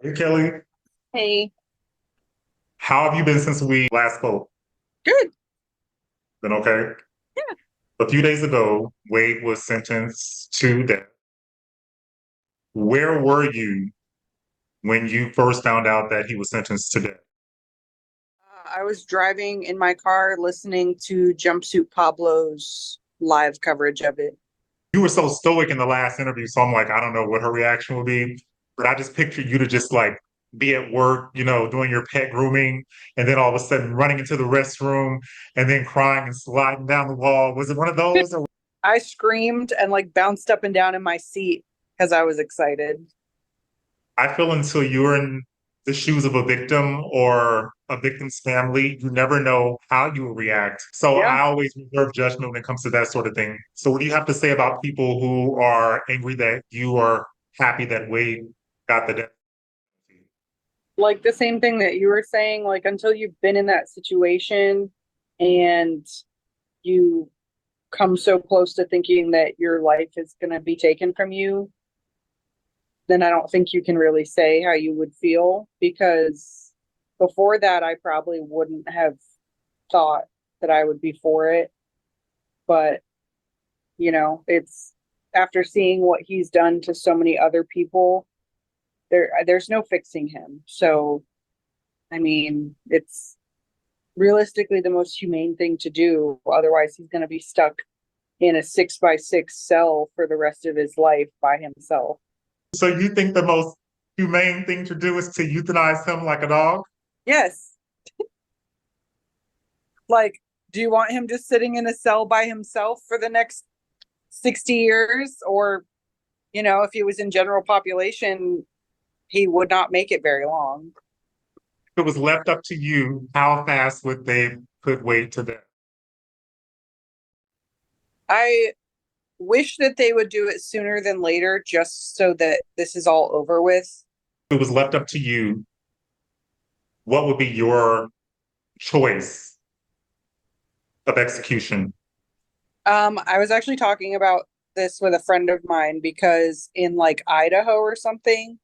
Hey Kelly, Hey, how have you been since we last spoke? good. Been okay? Yeah. A few days ago, Wade was sentenced to death. Where were you when you first found out that he was sentenced to death? I was driving in my car listening to Jumpsuit Pablo's live coverage of it. You were so stoic in the last interview, so I'm like, I don't know what her reaction would be, but I just pictured you to just like be at work, doing your pet grooming, and then all of a sudden running into the restroom and then crying and sliding down the wall. Was it one of those? Or I screamed and like bounced up and down in my seat because I was excited. I feel until you're in the shoes of a victim or a victim's family, you never know how you will react. So Yeah. I always reserve judgment when it comes to that sort of thing. So what do you have to say about people who are angry that you are happy that Wade got the death penalty? Like the same thing that you were saying, like until you've been in that situation and you come so close to thinking that your life is going to be taken from you, then I don't think you can really say how you would feel because before that, I probably wouldn't have thought that I would be for it. But, it's after seeing what he's done to so many other people, there's no fixing him. So, I mean, it's realistically the most humane thing to do. Otherwise, he's going to be stuck in a 6 by 6 cell for the rest of his life by himself. So you think the most humane thing to do is to euthanize him like a dog? Yes. Like, do you want him just sitting in a cell by himself for the next 60 years? Or, if he was in general population, he would not make it very long. If it was left up to you, how fast would they put Wade to death? I wish that they would do it sooner than later just so that this is all over with. If it was left up to you, what would be your choice of execution? I was actually talking about this with a friend of mine because in like Idaho or something,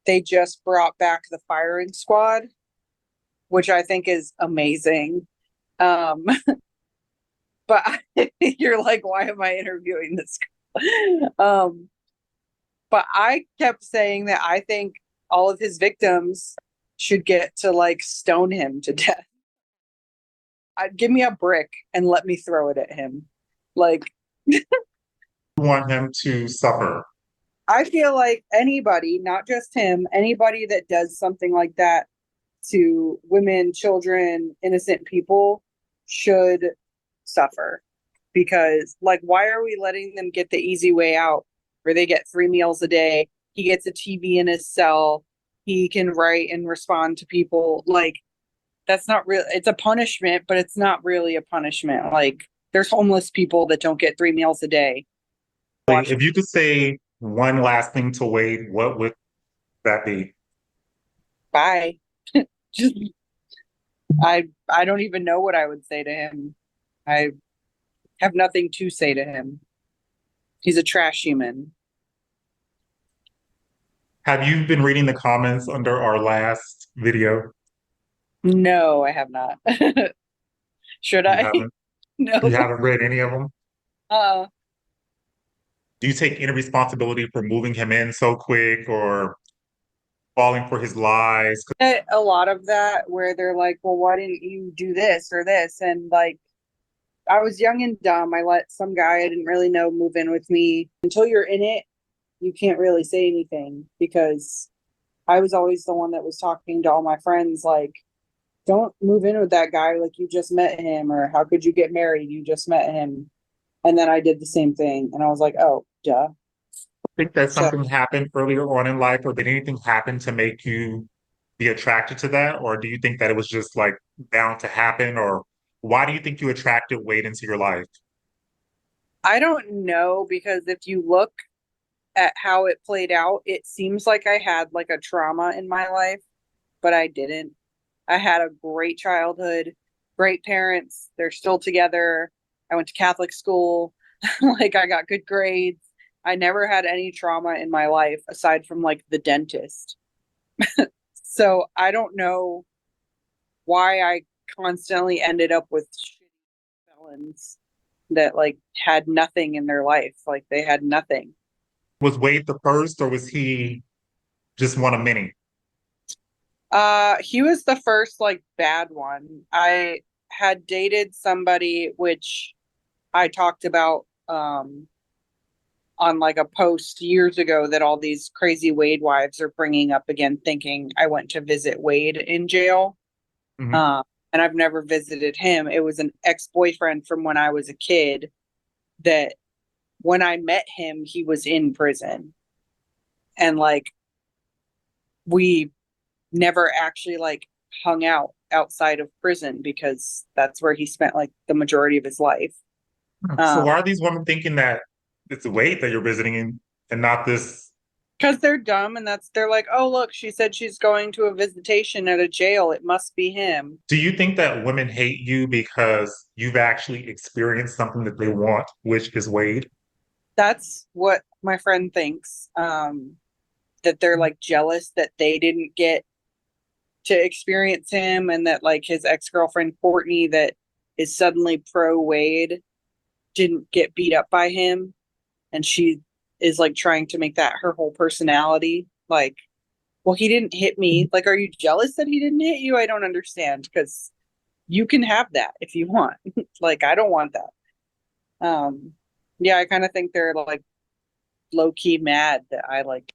they just brought back the firing squad, which I think is amazing. Um, but you're like, why am I interviewing this guy? But I kept saying that I think all of his victims should get to like stone him to death. Give me a brick and let me throw it at him. Like, You want him to suffer. I feel like anybody, not just him, anybody that does something like that to women, children, innocent people should suffer. Because, like, why are we letting them get the easy way out where they get 3 meals a day? He gets a TV in his cell. He can write and respond to people. Like, that's not real. It's a punishment, but it's not really a punishment. Like, there's homeless people that don't get 3 meals a day. Watch, If you could say one last thing to Wade, what would that be? bye. Just, I don't even know what I would say to him. I have nothing to say to him. He's a trash human. Have you been reading the comments under our last video? No, I have not. Should You I? haven't? No. You haven't read any of them? Uh, Do you take any responsibility for moving him in so quick or falling for his lies? a lot of that where they're like, well, why didn't you do this or this? And like, I was young and dumb. I let some guy I didn't really know move in with me. Until you're in it, you can't really say anything because I was always the one that was talking to all my friends, like, don't move in with that guy like you just met him, or how could you get married? You just met him. And then I did the same thing. And I was like, oh, duh. Think that So something happened earlier on in life, or did anything happen to make you be attracted to that? Or do you think that it was just like bound to happen? Or why do you think you attracted Wade into your life? I don't know because if you look at how it played out, it seems like I had like a trauma in my life, but I didn't. I had a great childhood, great parents. They're still together. I went to Catholic school. Like I got good grades. I never had any trauma in my life aside from like the dentist. So I don't know why I constantly ended up with shitty felons that like had nothing in their life. Like they had nothing. Was Wade the first, or was he just one of many? He was the first like bad one. I had dated somebody which I talked about on like a post years ago that all these crazy Wade wives are bringing up again, thinking I went to visit Wade in jail. Mhm. Um, and I've never visited him. It was an ex-boyfriend from when I was a kid that when I met him, he was in prison. And like we never actually like hung out outside of prison because that's where he spent like the majority of his life. So Um, why are these women thinking that it's Wade that you're visiting and not this? because they're dumb and they're like, oh look, she said she's going to a visitation at a jail. It must be him. Do you think that women hate you because you've actually experienced something that they want, which is Wade? That's what my friend thinks. That they're like jealous that they didn't get to experience him and that like his ex-girlfriend Courtney that is suddenly pro Wade didn't get beat up by him and she is like trying to make that her whole personality like well he didn't hit me like are you jealous that he didn't hit you I don't understand because you can have that if you want like I don't want that yeah I kind of think they're like low-key mad that I like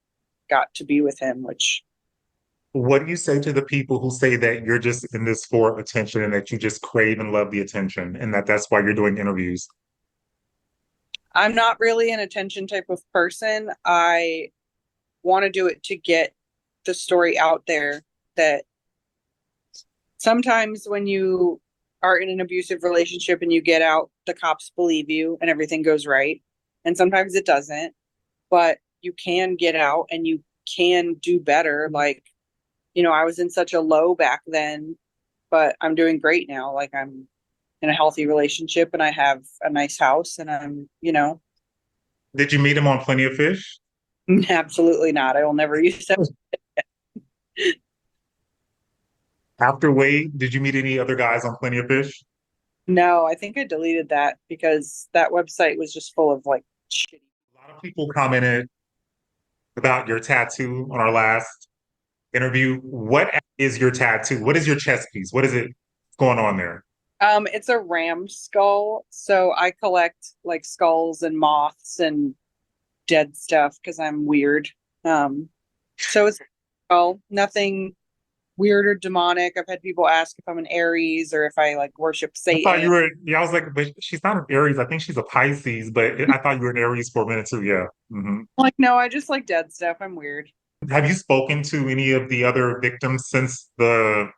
got to be with him which What do you say to the people who say that you're just in this for attention and that you just crave and love the attention and that that's why you're doing interviews? I'm not really an attention type of person. I want to do it to get the story out there that sometimes when you are in an abusive relationship and you get out, the cops believe you and everything goes right. And sometimes it doesn't, but you can get out and you can do better. Like, I was in such a low back then, but I'm doing great now. Like, I'm in a healthy relationship and I have a nice house and I'm Did you meet him on Plenty of Fish? absolutely not. I will never use that. After Wade, did you meet any other guys on Plenty of Fish? No, I think I deleted that because that website was just full of like shitty. A lot of people commented about your tattoo on our last interview. What is your tattoo? What is your chest piece? What is it going on there? It's a ram skull, so I collect like skulls and moths and dead stuff because I'm weird. So it's nothing weird or demonic. I've had people ask if I'm an Aries or if I like worship I thought Satan. you were, yeah, I was like, but she's not an Aries. I think she's a Pisces, but I thought you were an Aries for a minute too. Yeah. Like, no, I just like dead stuff. I'm weird. Have you spoken to any of the other victims since the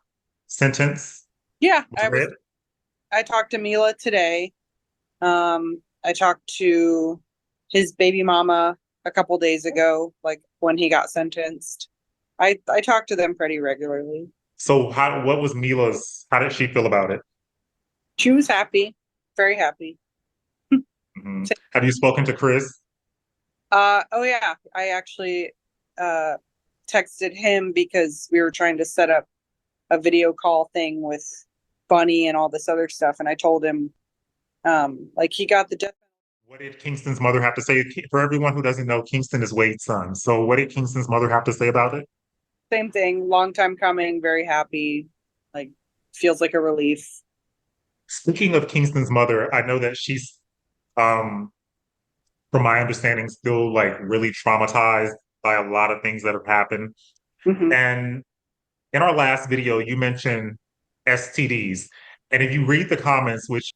sentence Yeah, was read? I talked to Mila today. I talked to his baby mama a couple days ago, like when he got sentenced. I talk to them pretty regularly. So what was how did she feel about it? She was happy, very happy. Have you spoken to Chris? Oh yeah, I actually uh texted him because we were trying to set up a video call thing with Bunny and all this other stuff, and I told him like he got the death. What did Kingston's mother have to say? For everyone who doesn't know, Kingston is Wade's son. So what did Kingston's mother have to say about it? Same thing, long time coming, very happy, like feels like a relief. Speaking of Kingston's mother, I know that she's, um, from my understanding, still like really traumatized by a lot of things that have happened. Hmm. And in our last video, you mentioned STDs. And if you read the comments, which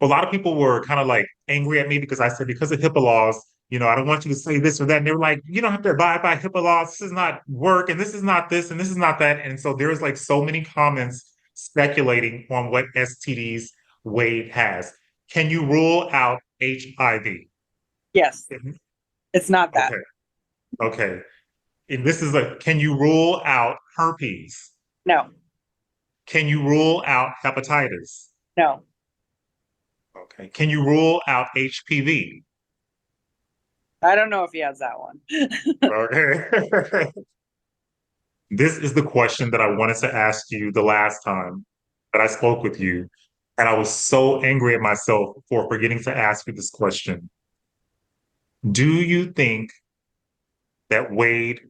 a lot of people were kind of like angry at me because I said, because of HIPAA laws, I don't want you to say this or that. And they were like, you don't have to abide by HIPAA laws. This is not work, and this is not this, and this is not that. And so there's like so many comments speculating on what STDs Wade has. Can you rule out HIV? Yes, it's not that. Okay, okay. And this is can you rule out herpes? No, Can you rule out hepatitis? no, Okay. Can you rule out HPV? I don't know if he has that one. Okay. This is the question that I wanted to ask you the last time that I spoke with you. And I was so angry at myself for forgetting to ask you this question. Do you think that Wade,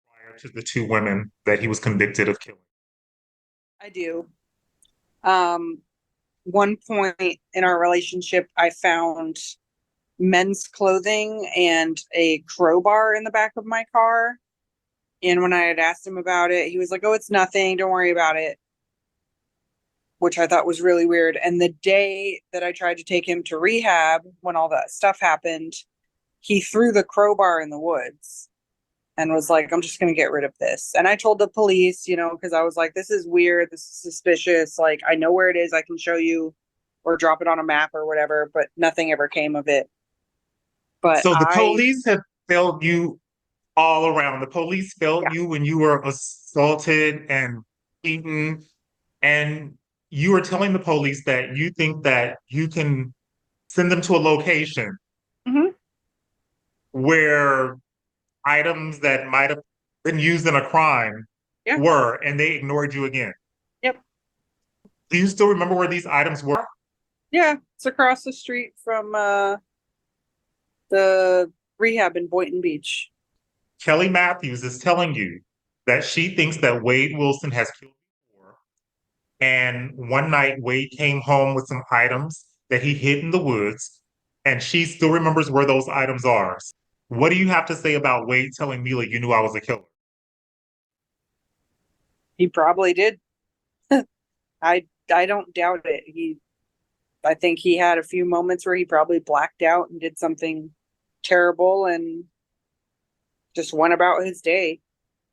prior to the two women that he was convicted of killing? I do. Um, One point in our relationship, I found men's clothing and a crowbar in the back of my car. And when I had asked him about it, he was like, "Oh, it's nothing. Don't worry about it," which I thought was really weird. And the day that I tried to take him to rehab, when all that stuff happened, he threw the crowbar in the woods and was like, "I'm just going to get rid of this." And I told the police, because I was like, "This is weird. This is suspicious. Like, I know where it is. I can show you or drop it on a map or whatever," but nothing ever came of it. But So the police have felt you all around. The police felt yeah. you when you were assaulted and beaten, and you were telling the police that you think that you can send them to a location Hmm. where items that might have been used in a crime Yeah. were, and they ignored you again. Yep. Do you still remember where these items were? Yeah. It's across the street from the rehab in Boynton Beach. Kelly Matthews is telling you that she thinks that Wade Wilson has killed before. And one night, Wade came home with some items that he hid in the woods, and she still remembers where those items are. What do you have to say about Wade telling Mila you knew I was a killer? He probably did. I don't doubt it. I think he had a few moments where he probably blacked out and did something terrible and just went about his day.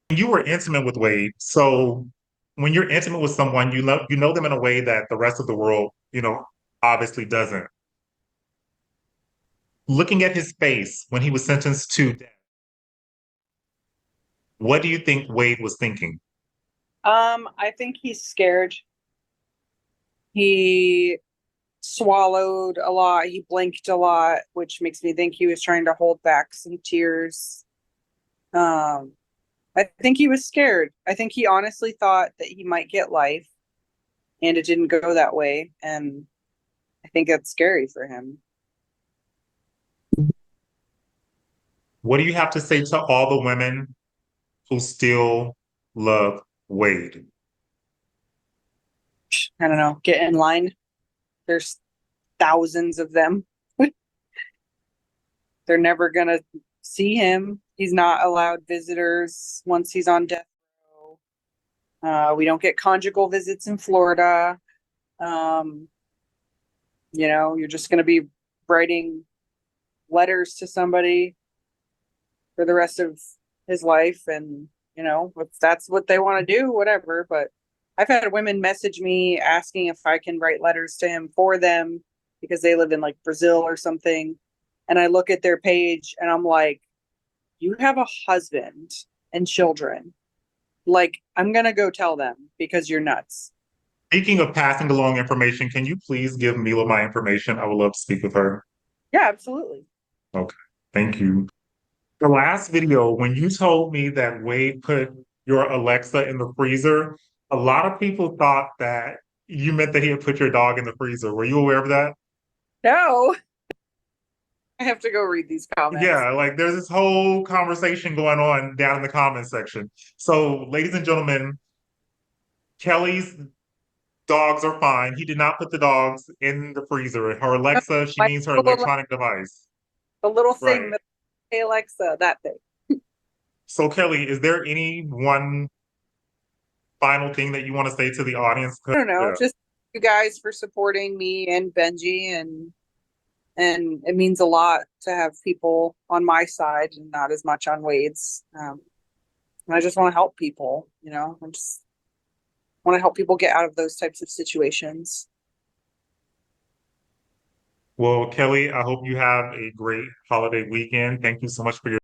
You were intimate with Wade, so when you're intimate with someone, you know them in a way that the rest of the world, obviously doesn't. Looking at his face when he was sentenced to death, what do you think Wade was thinking? I think he's scared. He swallowed a lot. He blinked a lot, which makes me think he was trying to hold back some tears. Um, I think he was scared. I think he honestly thought that he might get life, and it didn't go that way. And I think that's scary for him. What do you have to say to all the women who still love Wade? I don't know. Get in line. There's thousands of them. They're never gonna see him. He's not allowed visitors once he's on death row. We don't get conjugal visits in Florida. Um, you're just gonna be writing letters to somebody for the rest of his life, and if that's what they want to do, whatever. But I've had women message me asking if I can write letters to him for them because they live in like Brazil or something. And I look at their page and I'm like, "You have a husband and children. Like, I'm going to go tell them because you're nuts." Speaking of passing along information, can you please give Mila my information? I would love to speak with her. Yeah, absolutely. Okay, thank you. The last video, when you told me that Wade put your Alexa in the freezer, a lot of people thought that you meant that he had put your dog in the freezer. Were you aware of that? No, I have to go read these comments. Yeah, like there's this whole conversation going on down in the comments section. So, ladies and gentlemen, Kelly's dogs are fine. He did not put the dogs in the freezer. Her Alexa, she My means her little, electronic device. the little thing Right. that, hey Alexa, that thing. So, Kelly, is there any one final thing that you want to say to the audience? I don't know, Yeah. just you guys for supporting me and Benji, and it means a lot to have people on my side and not as much on Wade's. And I just want to help people, I just want to help people get out of those types of situations. Well, Kelly, I hope you have a great holiday weekend. Thank you so much for your